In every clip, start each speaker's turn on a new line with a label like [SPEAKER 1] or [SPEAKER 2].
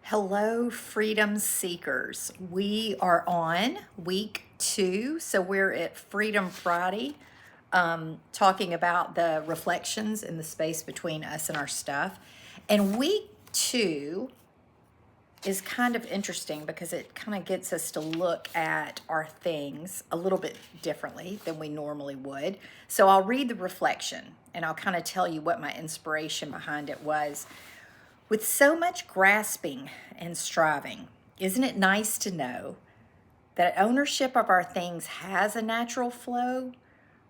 [SPEAKER 1] Hello, freedom seekers. We are on week 2, so we're at Freedom Friday, talking about the reflections in the space between us and our stuff. And week 2 is kind of interesting because it kind of gets us to look at our things a little bit differently than we normally would. So I'll read the reflection and I'll kind of tell you what my inspiration behind it was. With so much grasping and striving, isn't it nice to know that ownership of our things has a natural flow?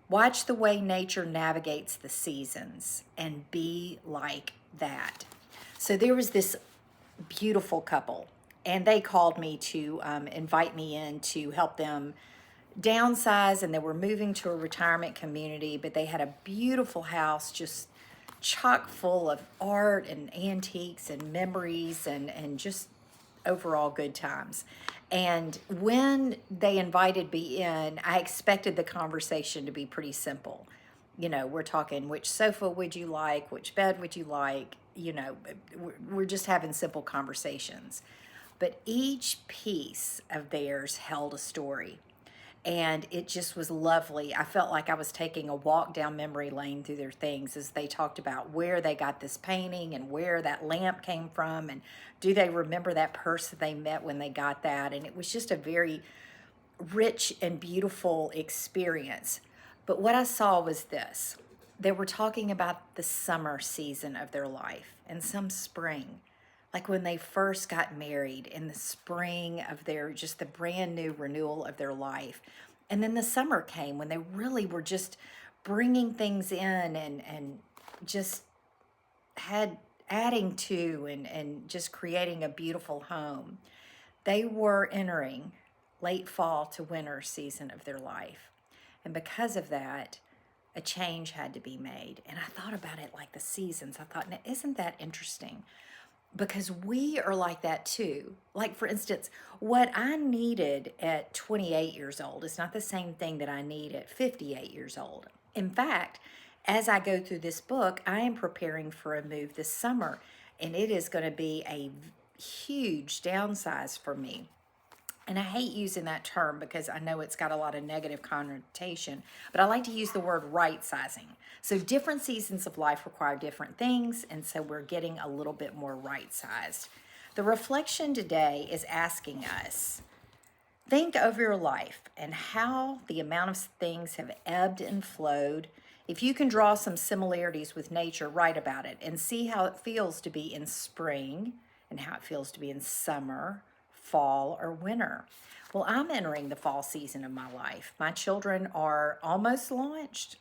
[SPEAKER 1] Watch the way nature navigates the seasons and be like that. So there was this beautiful couple, and they called me to invite me in to help them downsize, and they were moving to a retirement community, but they had a beautiful house just chock full of art and antiques and memories and just overall good times. And when they invited me in, I expected the conversation to be pretty simple. You know, we're talking, which sofa would you like? Which bed would you like? You know, we're just having simple conversations. But each piece of theirs held a story, and it just was lovely. I felt like I was taking a walk down memory lane through their things as they talked about where they got this painting and where that lamp came from, and do they remember that person they met when they got that. And it was just a very rich and beautiful experience. But what I saw was this: they were talking about the summer season of their life and some spring, like when they first got married in the spring of their, just the brand new renewal of their life. And then the summer came when they really were just bringing things in and just had adding to and just creating a beautiful home. They were entering late fall to winter season of their life. And because of that, a change had to be made. And I thought about it like the seasons. I thought, now, isn't that interesting? Because we are like that too. Like, for instance, what I needed at 28 years old is not the same thing that I need at 58 years old. In fact, as I go through this book, I am preparing for a move this summer, and it is going to be a huge downsize for me. And I hate using that term because I know it's got a lot of negative connotation, but I like to use the word right sizing. So different seasons of life require different things, and so we're getting a little bit more right sized. The reflection today is asking us, think over your life and how the amount of things have ebbed and flowed. If you can draw some similarities with nature, write about it and see how it feels to be in spring and how it feels to be in summer, fall, or winter. Well, I'm entering the fall season of my life. My children are almost launched,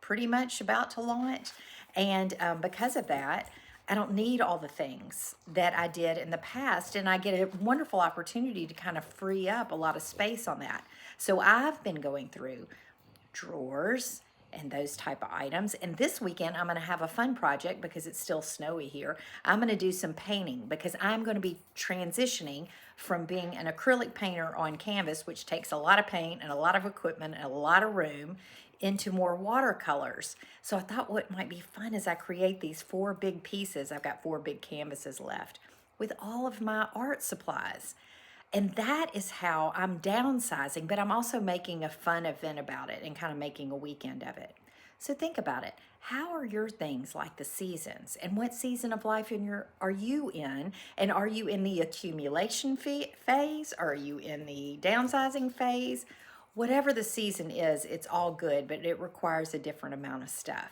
[SPEAKER 1] pretty much about to launch. And because of that, I don't need all the things that I did in the past. And I get a wonderful opportunity to kind of free up a lot of space on that. So I've been going through drawers and those type of items. And this weekend, I'm going to have a fun project because it's still snowy here. I'm going to do some painting because I'm going to be transitioning from being an acrylic painter on canvas, which takes a lot of paint and a lot of equipment and a lot of room, into more watercolors. So I thought what might be fun is I create these 4 big pieces. I've got 4 big canvases left with all of my art supplies. And that is how I'm downsizing, but I'm also making a fun event about it and kind of making a weekend of it. So think about it. How are your things like the seasons? And what season of life are you in? And are you in the accumulation phase? Are you in the downsizing phase? Whatever the season is, it's all good, but it requires a different amount of stuff.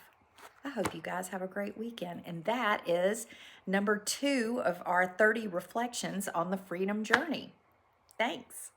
[SPEAKER 1] I hope you guys have a great weekend. And that is number 2 of our 30 reflections on the freedom journey. Thanks.